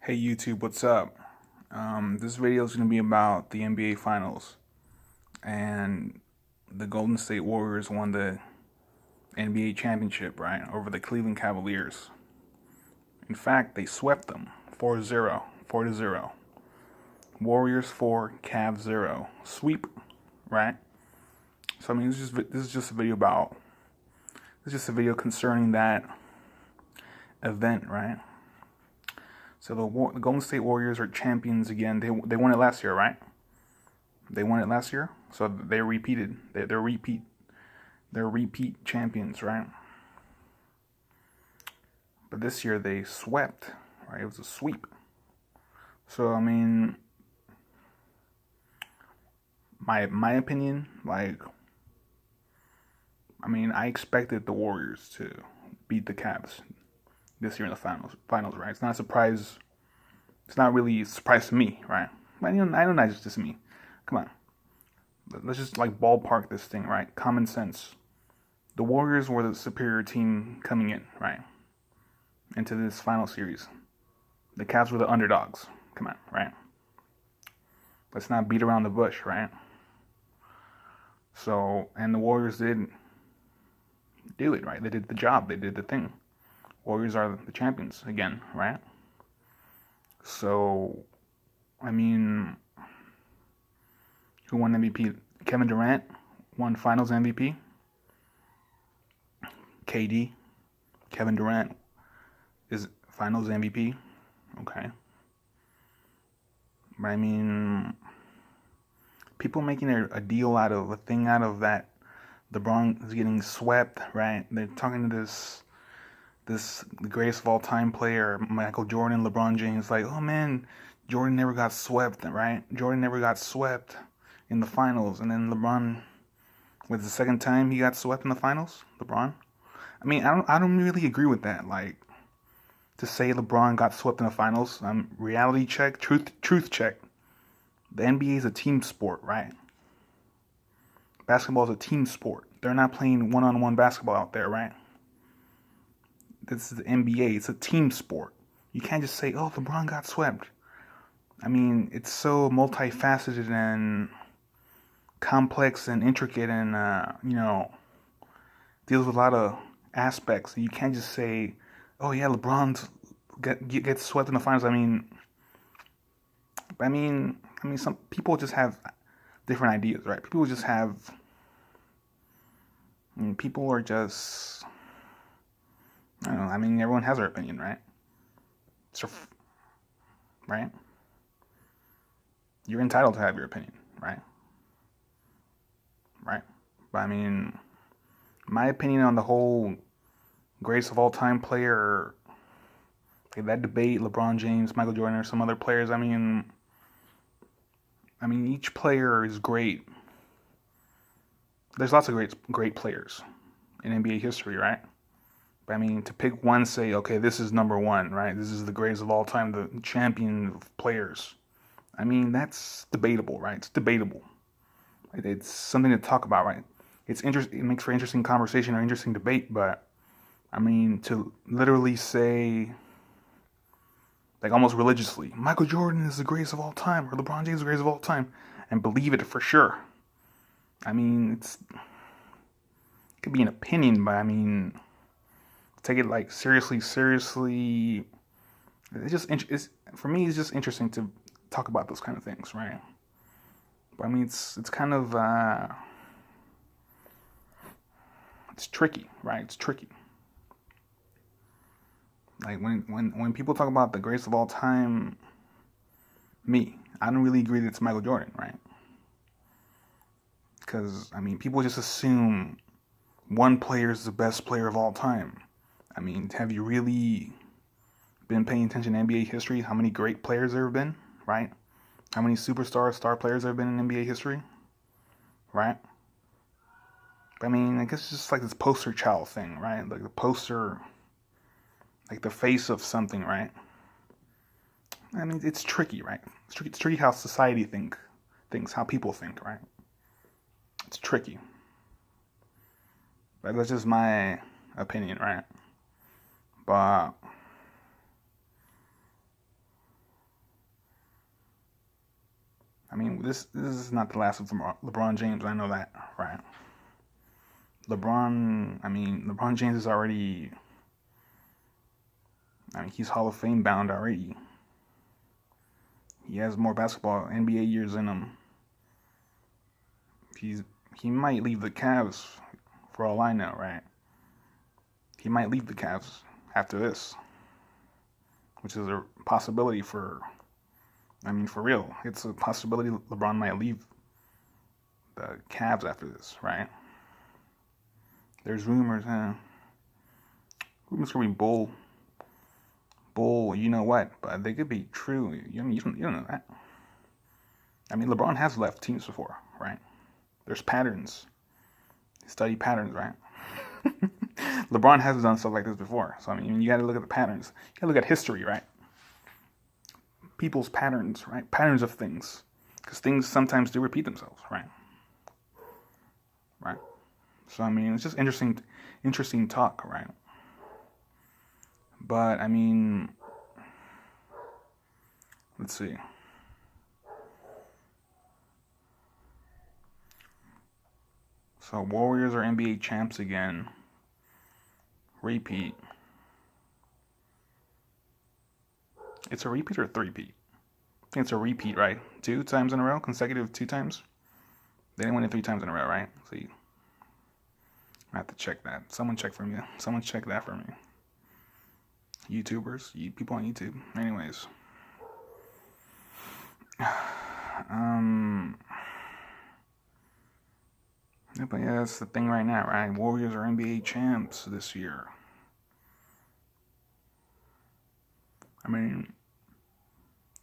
Hey YouTube, what's up? This video is going to be about the NBA Finals, and the Golden State Warriors won the NBA championship, right, over the Cleveland Cavaliers. In fact, they swept them 4-0, 4-0. Warriors 4, Cavs 0. Sweep, right? So I mean, this is just a video about. This is just a video concerning that event, right? So the Golden State Warriors are champions again. They won it last year, right? They won it last year, so they repeated. They're repeat champions, right? But this year they swept, right? It was a sweep. So I mean, my opinion, like, I mean, I expected the Warriors to beat the Cavs this year in the finals, right? It's not a surprise. It's not really a surprise to me, right? I know not just me. Come on, let's just like ballpark this thing, right? Common sense. The Warriors were the superior team coming in, right, into this final series. The Cavs were the underdogs. Come on, right? Let's not beat around the bush, right? So, and the Warriors did do it, right? They did the job. They did the thing. Warriors are the champions again, right? So, I mean, who won MVP? Kevin Durant won Finals MVP. KD, Kevin Durant is Finals MVP. Okay. But I mean, people making a deal out of a thing out of that LeBron is getting swept, right? They're talking to the greatest of all time player, Michael Jordan, LeBron James, like, oh man, Jordan never got swept, right? Jordan never got swept in the finals, and then LeBron was the second time he got swept in the finals. LeBron, I mean, I don't really agree with that. Like, to say LeBron got swept in the finals, reality check, truth check. The NBA is a team sport, right? Basketball is a team sport. They're not playing one-on-one basketball out there, right? This is the NBA. It's a team sport. You can't just say, oh, LeBron got swept. I mean, it's so multifaceted and complex and intricate and, deals with a lot of aspects. You can't just say, oh, yeah, LeBron gets swept in the finals. I mean, some people just have different ideas, right? People are just, I don't know. I mean, everyone has their opinion, right? So, right? You're entitled to have your opinion, right? Right? But I mean, my opinion on the whole greatest of all time player, like that debate, LeBron James, Michael Jordan, or some other players. I mean, each player is great. There's lots of great players in NBA history, right? But I mean, to pick one, say, okay, this is number one, right? This is the greatest of all time, the champion of players. I mean, that's debatable, right? It's debatable. It's something to talk about, right? It's interesting. It makes for interesting conversation or interesting debate. But I mean, to literally say, like almost religiously, Michael Jordan is the greatest of all time, or LeBron James is the greatest of all time, and believe it for sure. I mean, it could be an opinion, but I mean, take it like seriously. For me, it's just interesting to talk about those kind of things, right? But I mean, it's kind of it's tricky, right? It's tricky. Like when people talk about the greatest of all time, I don't really agree that it's Michael Jordan, right? Because I mean, people just assume one player is the best player of all time. I mean, have you really been paying attention to NBA history? How many great players there have been, right? How many star players there have been in NBA history, right? I mean, I guess it's just like this poster child thing, right? Like the poster, like the face of something, right? I mean, it's tricky, right? It's tricky how society thinks, how people think, right? It's tricky. But that's just my opinion, right? But mean, this is not the last of LeBron James. I know that, right? LeBron James is already. I mean, he's Hall of Fame bound already. He has more basketball NBA years in him. He might leave the Cavs, for all I know, right? He might leave the Cavs after this, which is a possibility for real. It's a possibility LeBron might leave the Cavs after this, right? There's rumors, rumors could be bull, you know what, but they could be true. You don't know that. I mean, LeBron has left teams before, right? There's patterns. Study patterns, right? LeBron has done stuff like this before. So, I mean, you got to look at the patterns. You got to look at history, right? People's patterns, right? Patterns of things. Because things sometimes do repeat themselves, right? Right? So, I mean, it's just interesting talk, right? But, I mean, let's see. So, Warriors are NBA champs again. Repeat. It's a repeat or a three-peat? I think it's a repeat, right? 2 times in a row? Consecutive 2 times? They didn't win it 3 times in a row, right? See. I have to check that. Someone check for me. Someone check that for me. YouTubers, people on YouTube. Anyways. Yeah, but yeah, that's the thing right now, right? Warriors are NBA champs this year. I mean,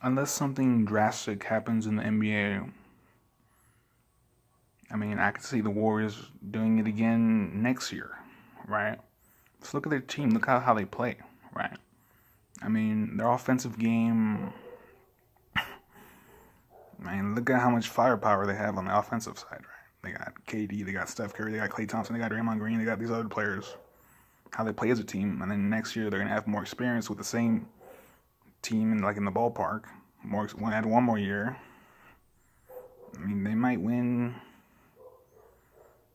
unless something drastic happens in the NBA, I mean, I could see the Warriors doing it again next year, right? Let's look at their team. Look how they play, right? I mean, their offensive game. Man, look at how much firepower they have on the offensive side, right? They got KD, they got Steph Curry, they got Klay Thompson, they got Draymond Green, they got these other players. How they play as a team, and then next year they're gonna have more experience with the same team in the ballpark. Add one more year. I mean, they might win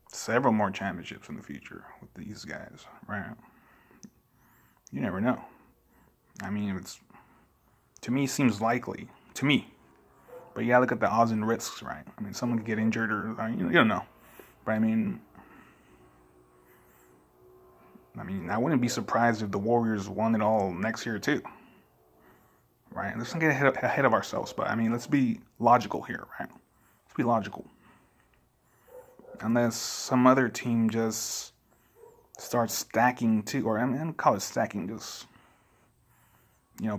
several more championships in the future with these guys, right? You never know. I mean, to me seems likely. To me. But you gotta look at the odds and risks, right? I mean, someone could get injured or you don't know. But I mean, I wouldn't be surprised if the Warriors won it all next year too. Right? Let's not get ahead of ourselves, but I mean, let's be logical here, right? Let's be logical. Unless some other team just starts stacking too, or I don't call it stacking, just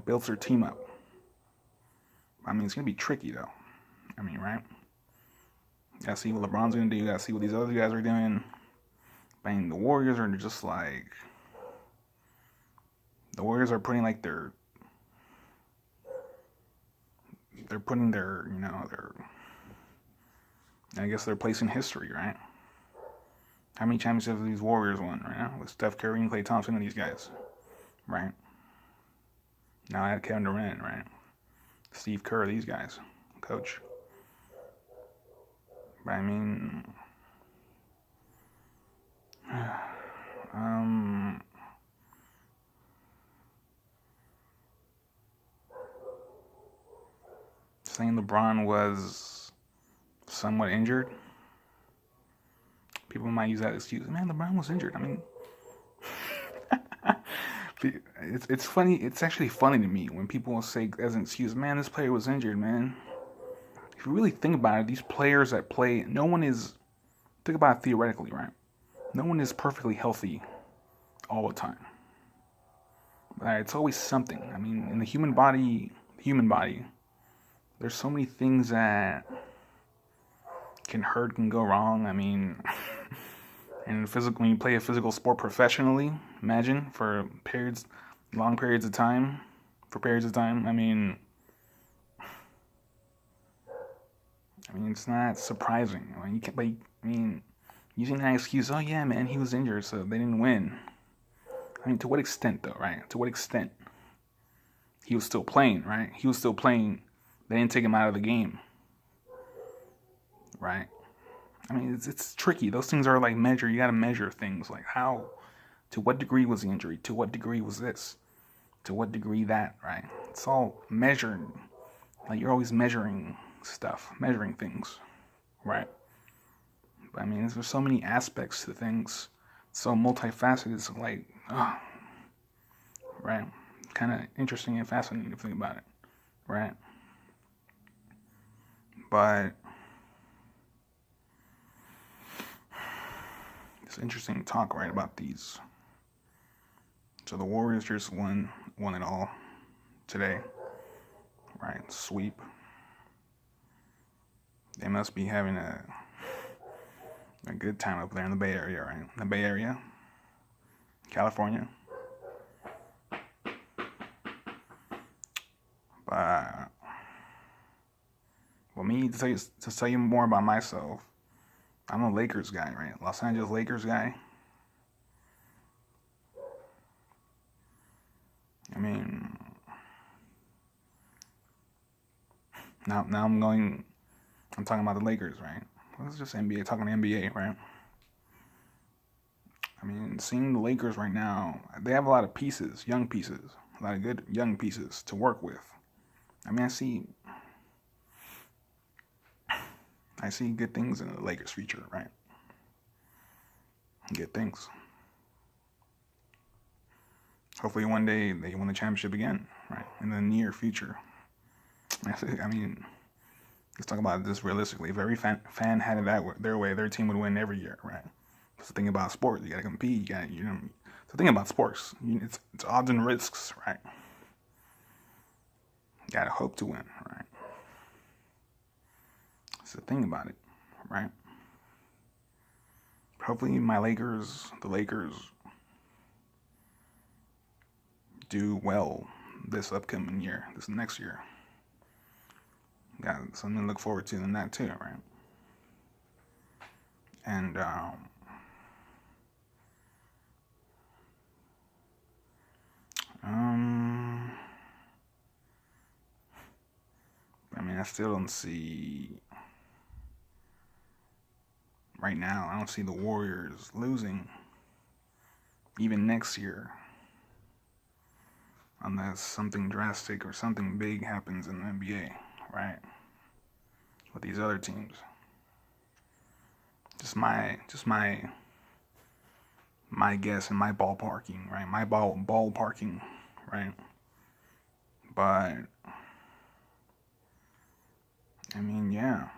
builds their team up. I mean, it's gonna be tricky though. I mean, right? You gotta see what LeBron's gonna do. You gotta see what these other guys are doing. I mean, the Warriors are just like putting like they're putting their I guess they're placing history, right? How many championships have these Warriors won right now with Steph Curry and Klay Thompson and these guys, right? Now I had Kevin Durant, right? Steve Kerr, these guys, coach. But I mean, saying LeBron was somewhat injured, people might use that excuse. Man, LeBron was injured. I mean, it's funny. It's actually funny to me when people say as an excuse, man, this player was injured, man. If you really think about it, these players that play, no one is, think about it theoretically, right? No one is perfectly healthy all the time. It's always something. I mean, in the human body, there's so many things that can hurt, can go wrong. I mean, and when you play a physical sport professionally, imagine for long periods of time. I mean, it's not surprising. Using that excuse, oh yeah, man, he was injured, so they didn't win. I mean, to what extent, though, right? To what extent? He was still playing, right? He was still playing. They didn't take him out of the game. right? I mean, it's tricky. Those things are like measure. You got to measure things like how, to what degree was the injury? To what degree was this? To what degree that, right? It's all measured. Like you're always measuring stuff, measuring things, right? But I mean, there's so many aspects to things, so multifaceted. It's like, right? Kind of interesting and fascinating to think about it, right? But it's interesting to talk, right, about these. So the Warriors just won it all today, right? Sweep. They must be having a good time up there in the Bay Area, right? The Bay Area, California. But well, me to tell you more about myself, I'm a Lakers guy, right? Los Angeles Lakers guy. I mean, now I'm talking about the Lakers, right? Well, it's just NBA, talking NBA, right? I mean, seeing the Lakers right now, they have a lot of pieces, young pieces, a lot of good young pieces to work with. I mean, I see good things in the Lakers' future, right? Good things. Hopefully one day they win the championship again, right? In the near future. I mean, let's talk about this realistically. If every fan had it their way, their team would win every year, right? That's the thing about sports. You gotta compete. It's the thing about sports. It's odds and risks, right? You gotta hope to win, right? That's the thing about it, right? Hopefully the Lakers, do well this upcoming year, this next year. Got something to look forward to in that too, right? And I mean, I still don't see right now. I don't see the Warriors losing even next year, unless something drastic or something big happens in the NBA, right? With these other teams. Just my guess and my ballparking, right? My ballparking, right? But I mean, yeah.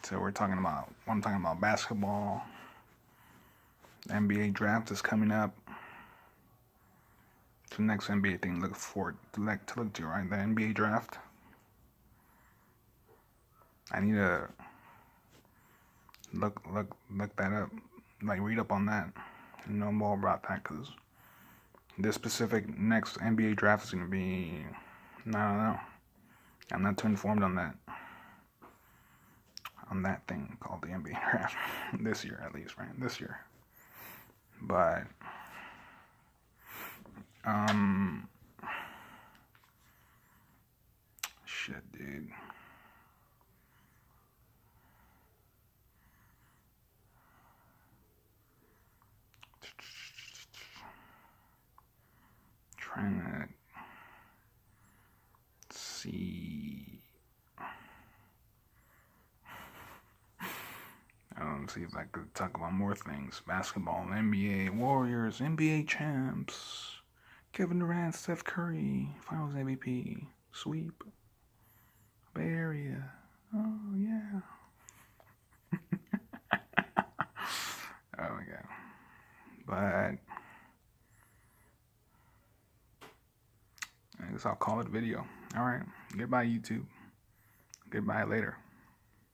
So I'm talking about basketball. The NBA draft is coming up. It's the next NBA thing to look forward to look to, right? The NBA draft. I need to look that up, like read up on that, and know more about that, because this specific next NBA draft is gonna be, I don't know. I'm not too informed on that thing called the NBA draft this year, at least, right? This year, but shit, dude. Trying to see. See if I could talk about more things. Basketball, NBA, Warriors, NBA champs, Kevin Durant, Steph Curry, Finals MVP, sweep, Bay Area. Oh, yeah. Oh, my God. But I guess I'll call it a video. All right. Goodbye, YouTube. Goodbye later.